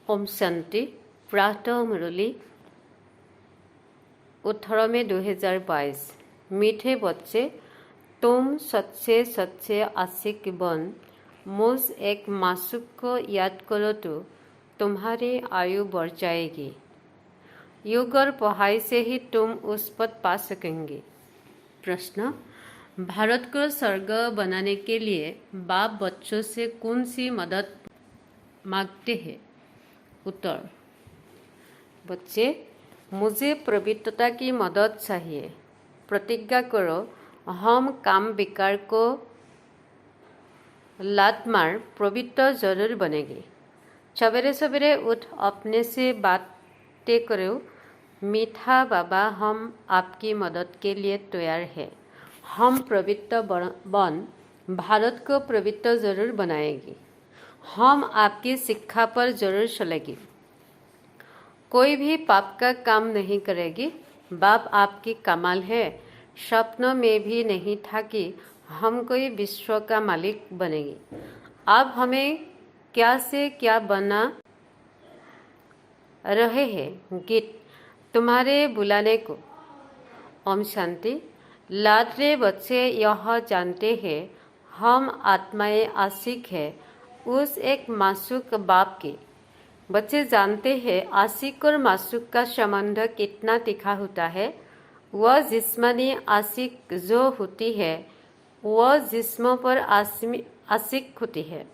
ओम शांति। प्रातः मुरली 18 मई 2022। मीठे बच्चे, तुम सच्चे सच्चे आशिक बन मुझ एक मासूक को याद करो तो तुम्हारी आयु बढ़ जाएगी। योग और पढ़ाई से ही तुम उस पद पा सकेंगे। प्रश्न: भारत को स्वर्ग बनाने के लिए बाप बच्चों से कौन सी मदद मांगते हैं? उत्तर: बच्चे, मुझे पवित्रता की मदद चाहिए। प्रतिज्ञा करो, हम काम विकार को लात मार पवित्र जरूर बनेंगे। सवेरे सवेरे उठ अपने से बातें करो, मीठा बाबा, हम आपकी मदद के लिए तैयार हैं। हम पवित्र बन भारत को पवित्र जरूर बनाएंगे। हम आपकी शिक्षा पर जरूर चलेंगे। कोई भी पाप का काम नहीं करेगी। बाप आपकी कमाल है। स्वप्न में भी नहीं था कि हम कोई विश्व का मालिक बनेंगे। आप हमें क्या से क्या बना रहे हैं। गीत तुम्हारे बुलाने को। ओम शांति। लाडले बच्चे यह जानते हैं, हम आत्माएं आशिक है उस एक मासूक बाप के। बच्चे जानते हैं आशिक और मासूक का संबंध कितना तीखा होता है। वह जिस्मानी आशिक जो होती है वह जिस्म पर आशिक होती है,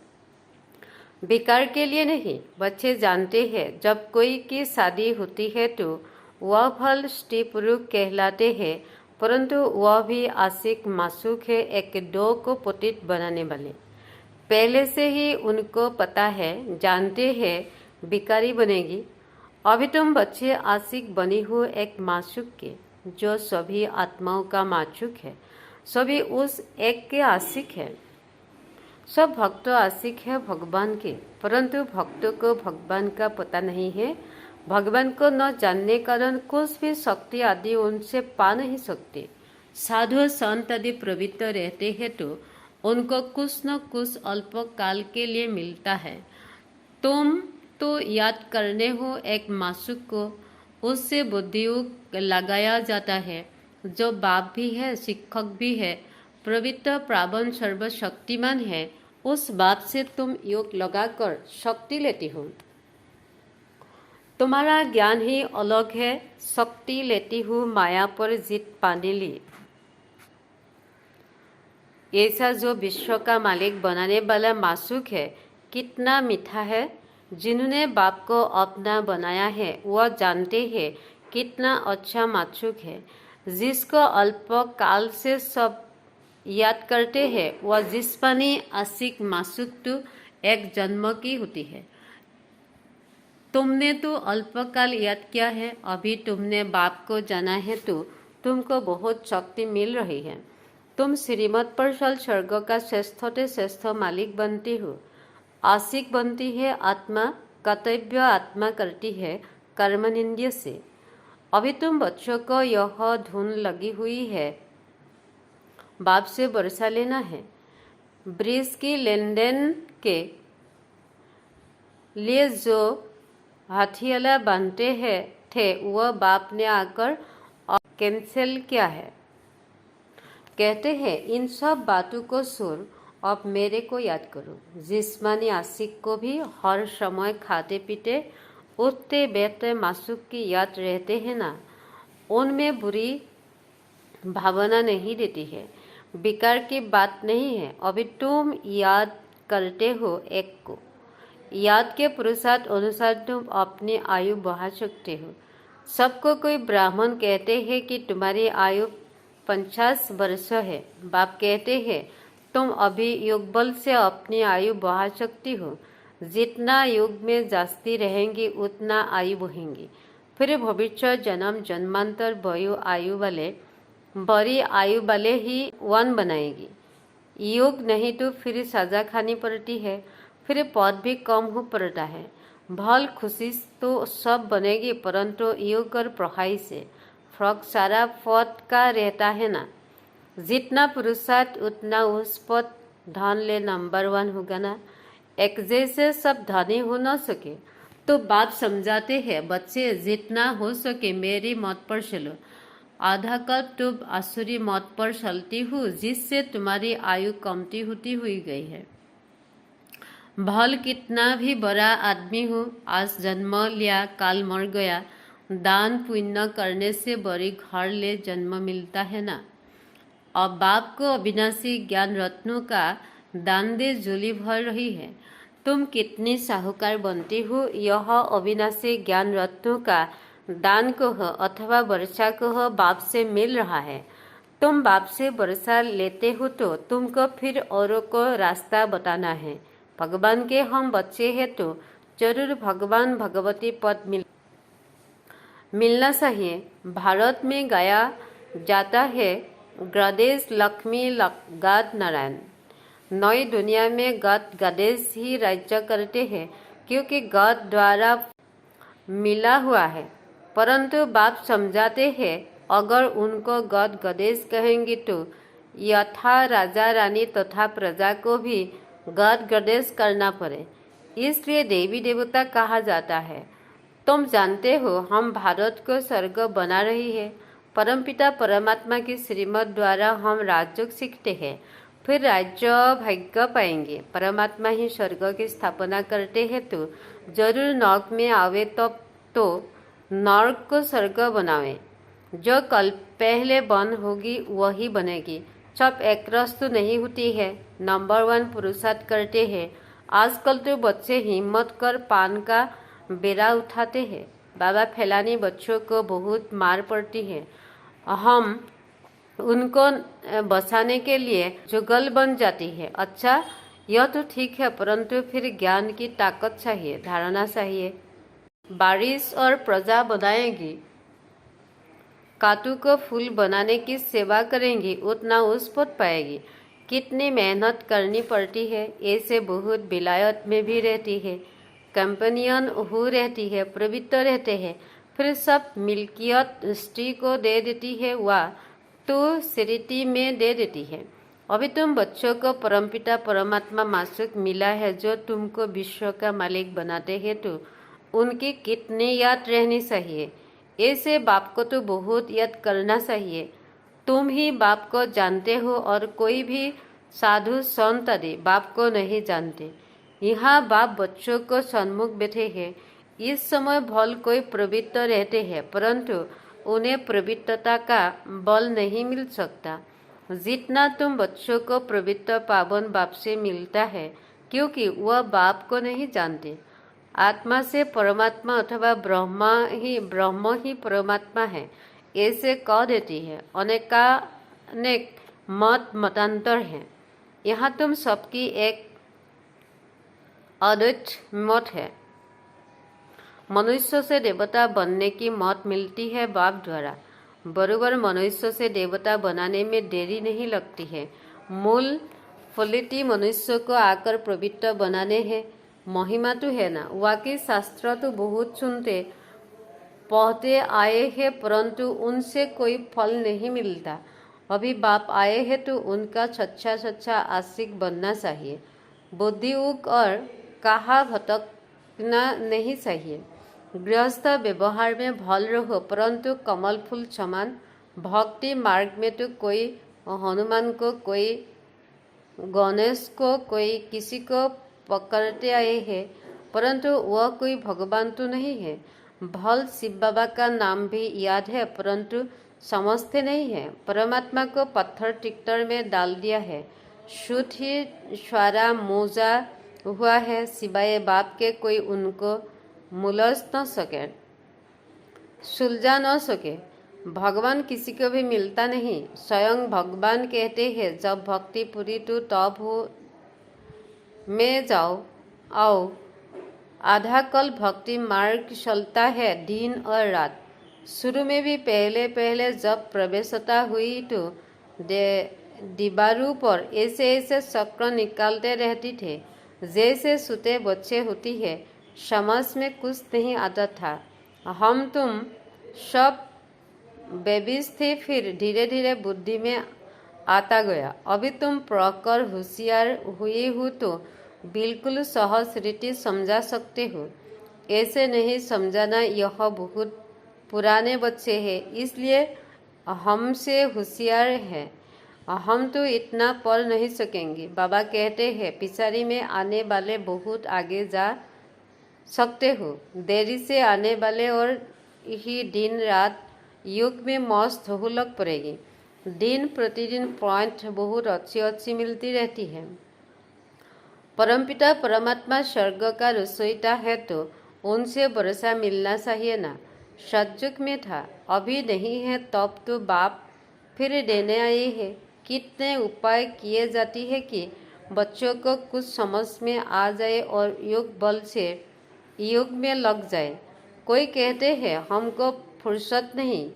विकार के लिए नहीं। बच्चे जानते हैं जब कोई की शादी होती है तो वह फल स्त्री पुरुष कहलाते हैं, परंतु वह भी आशिक मासूक है, एक दो को पतित बनाने वाले। पहले से ही उनको पता है, जानते हैं भिखारी बनेगी। अभी तुम बच्चे आशिक बनी हो एक मासूक के, जो सभी आत्माओं का मासूक है। सभी उस एक के आशिक है। सब भक्त आशिक है भगवान के, परंतु भक्तों को भगवान का पता नहीं है। भगवान को न जानने कारण कुछ भी शक्ति आदि उनसे पा नहीं सकते। साधु संत आदि पवित्र रहते हैं तो उनको कुछ न कुछ अल्प काल के लिए मिलता है। तुम तो याद करने हो एक मासूक को, उससे बुद्धियोग लगाया जाता है, जो बाप भी है, शिक्षक भी है, पवित्र प्रावण सर्वशक्तिमान है। उस बाप से तुम योग लगाकर शक्ति लेती हो। तुम्हारा ज्ञान ही अलग है। शक्ति लेती हूँ माया पर जीत पाने लिए। ऐसा जो विश्व का मालिक बनाने वाला मासूक है कितना मीठा है। जिन्होंने बाप को अपना बनाया है वह जानते हैं कितना अच्छा मासूक है। जिसको अल्प काल से सब याद करते हैं वह जिस्मानी आशिक मासूक तो एक जन्म की होती है। तुमने तो अल्पकाल याद किया है, अभी तुमने बाप को जाना है तो तुमको बहुत शक्ति मिल रही है। तुम श्रीमत पर चल स्वर्ग का श्रेष्ठते श्रेष्ठ मालिक बनती हो। आशिक बनती है आत्मा, कर्तव्य आत्मा करती है कर्मनिंद्य से। अभी तुम बच्चों को यह धुन लगी हुई है, बाप से बरसा लेना है। ब्रिज की लेन देन के लिए जो हाथियाला बांधते हैं थे वह बाप ने आकर कैंसिल किया है। कहते हैं इन सब बातों को सुन, अब मेरे को याद करो। जिस्मानी आशिक को भी हर समय खाते पीते उठते बैठते मासूक की याद रहते हैं ना, उनमें बुरी भावना नहीं देती है, विकार की बात नहीं है। अभी तुम याद करते हो एक को। याद के पुरुषार्थ अनुसार तुम अपनी आयु बढ़ा सकते हो। सबको कोई ब्राह्मण कहते हैं कि तुम्हारी आयु 50 वर्ष है। बाप कहते हैं तुम अभी योग बल से अपनी आयु बढ़ा सकती हो। जितना योग में जास्ती रहेंगी उतना आयु बढ़ेंगी। फिर भविष्य जन्म जन्मांतर वयु आयु वाले बड़ी आयु वाले ही वन बनाएगी। योग नहीं तो फिर सजा खानी पड़ती है, फिर पद भी कम हो पड़ता है। भल खुशी तो सब बनेगी, परंतु योग और पढ़ाई से फर्क सारा पद का रहता है ना। जितना पुरुषार्थ उतना उस पद धन ले नंबर 1 होगा ना। एक जैसे सब धनी हो न सके तो बाप समझाते हैं, बच्चे जितना हो सके मेरी मत पर चलो। आधा कल्प तो आसुरी मत पर चलती हूँ, जिससे तुम्हारी आयु कमती होती हुई गई है। भल कितना भी बड़ा आदमी हो, आज जन्म लिया काल मर गया। दान पुण्य करने से बड़ी घर ले जन्म मिलता है ना। अब बाप को अविनाशी ज्ञान रत्नों का दान दे झोली भर रही है। तुम कितनी साहूकार बनती हो, यह अविनाशी ज्ञान रत्नों का दान को हो अथवा वर्षा को हो बाप से मिल रहा है। तुम बाप से वर्षा लेते हो तो तुमको फिर औरों को रास्ता बताना है। भगवान के हम बच्चे हैं तो जरूर भगवान भगवती पद मिलना चाहिए। भारत में गाया जाता है, गणेश लक्ष्मी गद नारायण। नई दुनिया में गद गणेश ही राज्य करते हैं, क्योंकि गद द्वारा मिला हुआ है। परंतु बाप समझाते हैं, अगर उनको गद गणेश कहेंगे तो यथा राजा रानी तथा प्रजा को भी गद गणेश करना पड़े, इसलिए देवी देवता कहा जाता है। तुम जानते हो, हम भारत को स्वर्ग बना रही है। परमपिता परमात्मा की श्रीमत द्वारा हम राजयोग सीखते हैं, फिर राज्य भाग्य पाएंगे। परमात्मा ही स्वर्ग की स्थापना करते हैं तो जरूर नर्क में आवे, तब तो नर्क को स्वर्ग बनावे। जो कल पहले बन होगी वही बनेगी। सब एक रस तो नहीं होती है। नंबर 1 पुरुषार्थ करते हैं। आजकल तो बच्चे हिम्मत कर पान का बेड़ा उठाते हैं। बाबा फैलानी बच्चों को बहुत मार पड़ती है। हम उनको बचाने के लिए जुगल बन जाती है। अच्छा, यह तो ठीक है, परंतु फिर ज्ञान की ताकत चाहिए, धारणा चाहिए। बारिश और प्रजा बनाएगी, कातू को फूल बनाने की सेवा करेंगी, उतना उस पद पाएगी। कितनी मेहनत करनी पड़ती है। ऐसे बहुत विलायत में भी रहती है, कंपनियन हो रहती है, पवित्र रहते हैं, फिर सब मिल्कियत स्त्री को दे देती है, वह तो स्मृति में दे देती है। अभी तुम बच्चों को परमपिता परमात्मा मासूक मिला है, जो तुमको विश्व का मालिक बनाते हैं, तो उनकी कितनी याद रहनी चाहिए। ऐसे बाप को तो बहुत याद करना चाहिए। तुम ही बाप को जानते हो और कोई भी साधु संत आदि बाप को नहीं जानते। यहाँ बाप बच्चों को सन्मुख बैठे हैं। इस समय भल कोई प्रवृत्त रहते हैं, परंतु उन्हें प्रवृत्तता का बल नहीं मिल सकता जितना तुम बच्चों को प्रवृत्त पावन बाप से मिलता है, क्योंकि वह बाप को नहीं जानते। आत्मा से परमात्मा अथवा ब्रह्म ही परमात्मा है, ऐसे कह देती है। अनेक मतांतर है। यहाँ तुम सबकी एक अद्वैत मत है। मनुष्य से देवता बनने की मत मिलती है बाप द्वारा। बरोबर मनुष्य से देवता बनाने में देरी नहीं लगती है। मूल फलिती मनुष्य को आकर पवित्र बनाने है। महिमा तो है ना। वाकई शास्त्र तो बहुत सुनते पढ़ते आए हैं, परंतु उनसे कोई फल नहीं मिलता। अभी बाप आए हैं तो उनका सच्चा आशिक बनना चाहिए। बुद्धियुग और कहा भटकना नहीं चाहिए। गृहस्थ व्यवहार में भल रहो, परंतु कमल फूल समान। भक्ति मार्ग में तो कोई हनुमान को, कोई गणेश को, कोई किसी को पकड़ते आए हैं, परंतु वह कोई भगवान तो नहीं है। भल शिव बाबा का नाम भी याद है, परंतु समझते नहीं है। परमात्मा को पत्थर टिक्टर में डाल दिया है। शुद्ध ही स्वारा मोजा हुआ है, सिवाय बाप के कोई उनको मुलझ न सके, सुलझा न सके। भगवान किसी को भी मिलता नहीं। स्वयं भगवान कहते हैं, जब भक्ति पूरी तो तब हो में जाओ आओ। आधा कल भक्ति मार्ग चलता है दिन और रात। शुरू में भी पहले जब प्रवेशता हुई तो दीवारों पर ऐसे चक्र निकालते रहती थे, जैसे सुते बच्चे होती है। समझ में कुछ नहीं आता था। हम तुम सब बेबीज थे, फिर धीरे धीरे बुद्धि में आता गया। अभी तुम प्रखर होशियार हुए हो तो बिल्कुल सहज रीति समझा सकते हो। ऐसे नहीं समझाना, यह बहुत पुराने बच्चे हैं, इसलिए हमसे होशियार है, हम तो इतना पढ़ नहीं सकेंगे। बाबा कहते हैं पिछाड़ी में आने वाले बहुत आगे जा सकते हो, देरी से आने वाले और ही दिन रात युग में मस्त हुलक पड़ेगी। दिन प्रतिदिन पॉइंट बहुत अच्छी अच्छी मिलती रहती है। परमपिता परमात्मा स्वर्ग का रसोईता है तो उनसे भरोसा मिलना चाहिए ना। सतयुग में था, अभी नहीं है, तब तो बाप फिर देने आए हैं। कितने उपाय किए जाती है कि बच्चों को कुछ समझ में आ जाए और योग बल से योग में लग जाए। कोई कहते हैं हमको फुर्सत नहीं,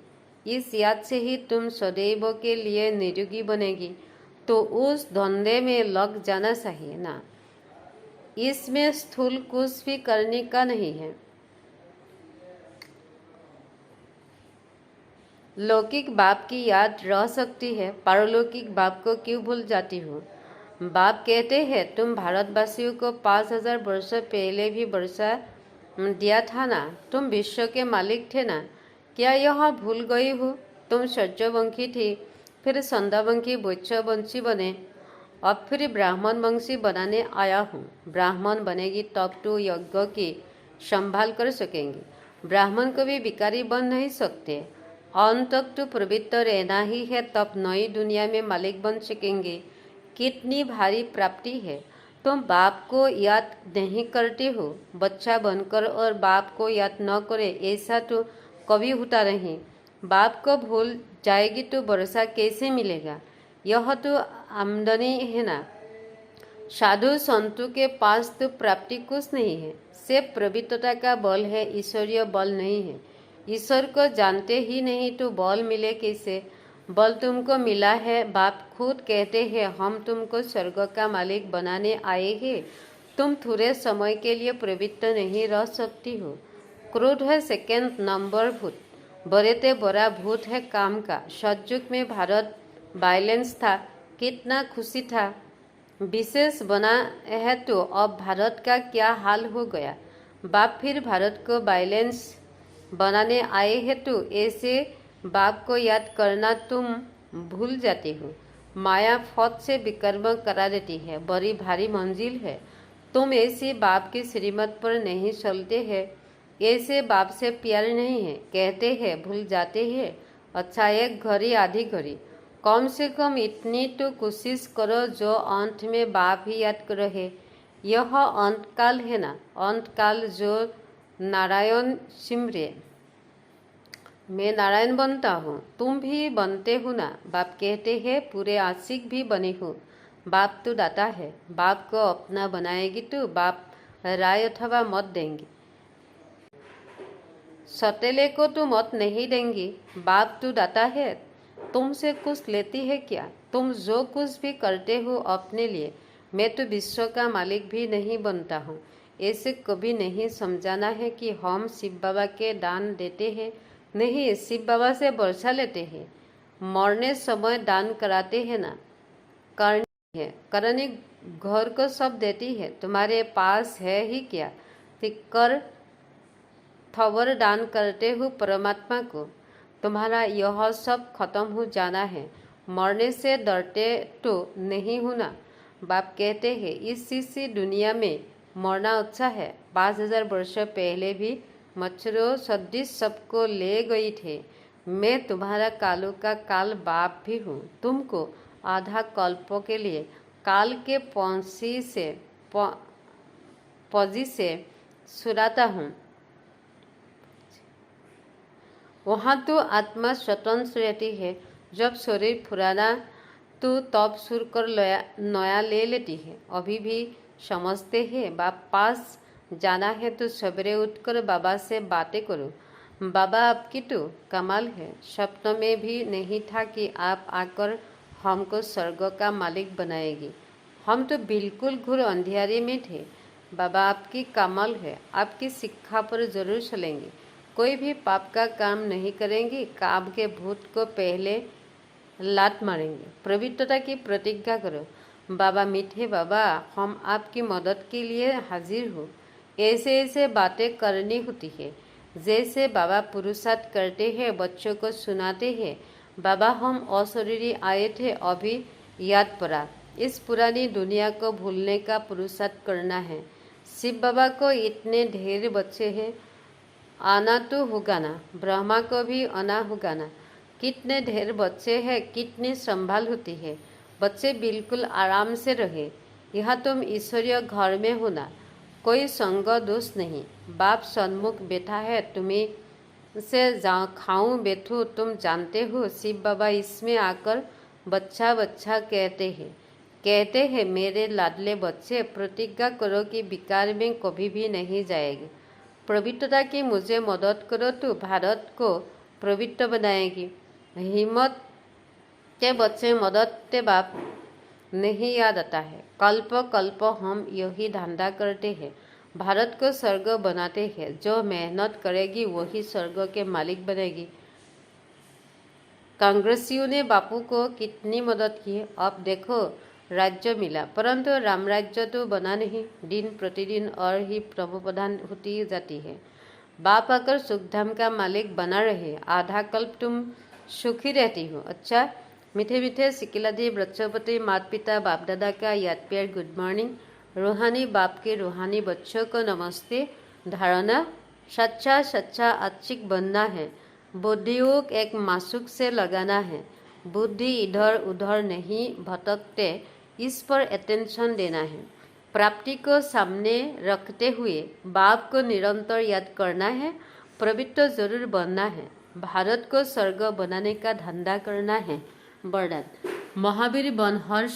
इस याद से ही तुम सदैव के लिए निरोगी बनेगी, तो उस धंधे में लग जाना चाहिए ना। इसमें स्थूल कुछ भी करने का नहीं है। लौकिक बाप की याद रह सकती है, पारलौकिक बाप को क्यों भूल जाती हो। बाप कहते हैं तुम भारतवासियों को 5000 वर्ष पहले भी वर्षा दिया था ना, तुम विश्व के मालिक थे ना, क्या यह भूल गई हो। तुम सज्जवंशी थी, फिर संध्यावंशी वैश्यवंशी बने, अब फिर ब्राह्मण वंशी बनाने आया हूँ। ब्राह्मण बनेगी तब तो यज्ञ की संभाल कर सकेंगे। ब्राह्मण कभी भिखारी बन नहीं सकते। अंत तक तो प्रवृत्त रहना ही है, तब नई दुनिया में मालिक बन सकेंगे। कितनी भारी प्राप्ति है। तुम बाप को याद नहीं करते हो। बच्चा बनकर और बाप को याद न करे, ऐसा तो कभी होता नहीं। बाप को भूल जाएगी तो भरोसा कैसे मिलेगा। यह तो आमदनी है ना। साधु संतों के पास तो प्राप्ति कुछ नहीं है, सिर्फ प्रवृत्तता का बल है, ईश्वरीय बल नहीं है। ईश्वर को जानते ही नहीं तो बल मिले कैसे। बल तुमको मिला है। बाप खुद कहते हैं हम तुमको स्वर्ग का मालिक बनाने आए हैं, तुम थोड़े समय के लिए प्रवृत्त नहीं रह सकती हो। क्रोध है सेकेंड नंबर भूत, बड़े ते बड़ा भूत है काम का। सतयुग में भारत वायलेंस था, कितना खुशी था। विशेष बना है तो अब भारत का क्या हाल हो गया। बाप फिर भारत को वायलेंस बनाने आए हैं तो ऐसे बाप को याद करना तुम भूल जाते हो। माया फौज से विकर्म करा देती है, बड़ी भारी मंजिल है। तुम ऐसे बाप की श्रीमत पर नहीं चलते हैं, ऐसे बाप से प्यार नहीं है, कहते हैं भूल जाते हैं। अच्छा, एक घड़ी आधी घड़ी, कम से कम इतनी तो कोशिश करो जो अंत में बाप ही याद रहे। यह अंतकाल है ना, अंतकाल जो नारायण सिमरे। मैं नारायण बनता हूँ, तुम भी बनते हो ना। बाप कहते हैं पूरे आशिक भी बने हो। बाप तो दाता है, बाप को अपना बनाएगी तो बाप राय अथवा मत देंगे। सौतेले को तो मत नहीं देंगी। बाप तो दाता है, तुमसे कुछ लेती है क्या। तुम जो कुछ भी करते हो अपने लिए, मैं तो विश्व का मालिक भी नहीं बनता हूँ। ऐसे कभी नहीं समझाना है कि हम शिव बाबा के दान देते हैं। नहीं, शिव बाबा से वर्षा लेते हैं। मरने समय दान कराते हैं ना, करनी है, करने घर को सब देती है, तुम्हारे पास है ही क्या। कर थवर दान करते हो परमात्मा को। तुम्हारा यह सब खत्म हो जाना है, मरने से डरते तो नहीं हो ना। बाप कहते हैं इस सी दुनिया में मरना अच्छा है। 5000 वर्ष पहले भी मच्छरों सदृश सबको ले गई थे। मैं तुम्हारा कालों का काल बाप भी हूँ। तुमको आधा कल्पों के लिए काल के पजी से सुराता हूँ। वहाँ तो आत्मा स्वतंत्र रहती है। जब शरीर पुराना तो तब सुर कर नया ले लेती है। अभी भी समझते हैं बाप पास जाना है तो सवेरे उठकर बाबा से बातें करो। बाबा आपकी तो कमाल है, सपनों में भी नहीं था कि आप आकर हमको स्वर्ग का मालिक बनाएगी। हम तो बिल्कुल घोर अंधेरे में थे। बाबा आपकी कमाल है, आपकी शिक्षा पर जरूर चलेंगे। कोई भी पाप का काम नहीं करेंगे। काम के भूत को पहले लात मारेंगे। पवित्रता की प्रतिज्ञा करो। बाबा मीठे बाबा, हम आपकी मदद के लिए हाजिर हो। ऐसे ऐसे बातें करनी होती है जैसे बाबा पुरुषार्थ करते हैं, बच्चों को सुनाते हैं। बाबा हम अशरीरी आए थे, अभी याद पड़ा। इस पुरानी दुनिया को भूलने का पुरुषार्थ करना है। शिव बाबा को इतने ढेर बच्चे हैं, आना तो होगा ना, ब्रह्मा को भी आना होगा ना। कितने ढेर बच्चे हैं, कितनी संभाल होती है। बच्चे बिल्कुल आराम से रहे। यहाँ तुम ईश्वरीय घर में हो ना, कोई संग दोष नहीं। बाप सन्मुख बैठा है, तुम्हें से खाऊं बैठूं, तुम जानते हो। शिव बाबा इसमें आकर बच्चा बच्चा कहते हैं मेरे लाडले बच्चे, प्रतिज्ञा करो कि विकार में कभी भी नहीं जाएगी। पवित्रता की मुझे मदद करो तो भारत को पवित्र बनाएगी। हिम्मत के बच्चे मदद के बाप नहीं याद आता है। कल्प कल्प हम यही धंधा करते हैं, भारत को स्वर्ग बनाते हैं। जो मेहनत करेगी वही स्वर्ग के मालिक बनेगी। कांग्रेसियों ने बापू को कितनी मदद की, अब देखो राज्य मिला, परंतु राम राज्य तो बना नहीं। दिन प्रतिदिन और ही प्रभु प्रधान होती जाती है। बाप आकर सुखधाम का मालिक बना रहे, आधा कल्प तुम सुखी रहती हो। अच्छा, मीठे मीठे सिकिलादी बच्चोपति माता पिता बाप दादा का याद प्यार गुड मॉर्निंग। रूहानी बाप के रूहानी बच्चों को नमस्ते। धारणा सच्चा सच्चा आचिक बनना है। बुद्धियोग एक मासूक से लगाना है। बुद्धि इधर उधर नहीं भटकते, इस पर अटेंशन देना है। प्राप्ति को सामने रखते हुए बाप को निरंतर याद करना है। पवित्र जरूर बनना है। भारत को स्वर्ग बनाने का धंधा करना है। वरदान महावीर बन, हर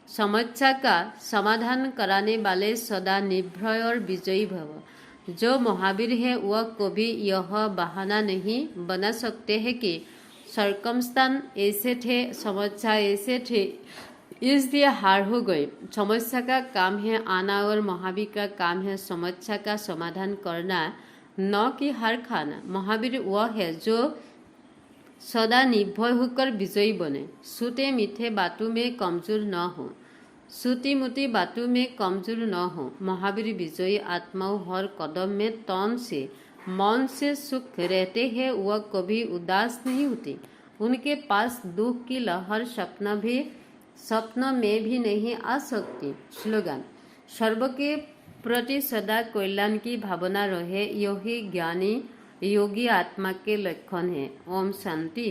समस्या का समाधान कराने वाले सदा निर्भय और विजयी भव। जो महावीर है वह कभी यह बहाना नहीं बना सकते हैं कि सर्कमस्टांस ऐसे थे, समस्या ऐसे थे, इसलिए हार हो गए। समस्या का काम है आना और महावीर का काम है समस्या का समाधान करना, न कि हार खाना। महावीर वह है जो सदा निर्भय होकर विजयी बने। सूते मीठे बातों में कमजोर न हो, सूती मुती बातों में कमजोर न हो। महावीर विजयी आत्माओं हर कदम में तन से मन से सुख रहते हैं, वह कभी उदास नहीं होते। उनके पास दुख की लहर सपना में भी नहीं आ सकती। स्लोगन सर्व के प्रति सदा कल्याण की भावना रहे, यही ज्ञानी योगी आत्मा के लक्षण है। ओम शांति।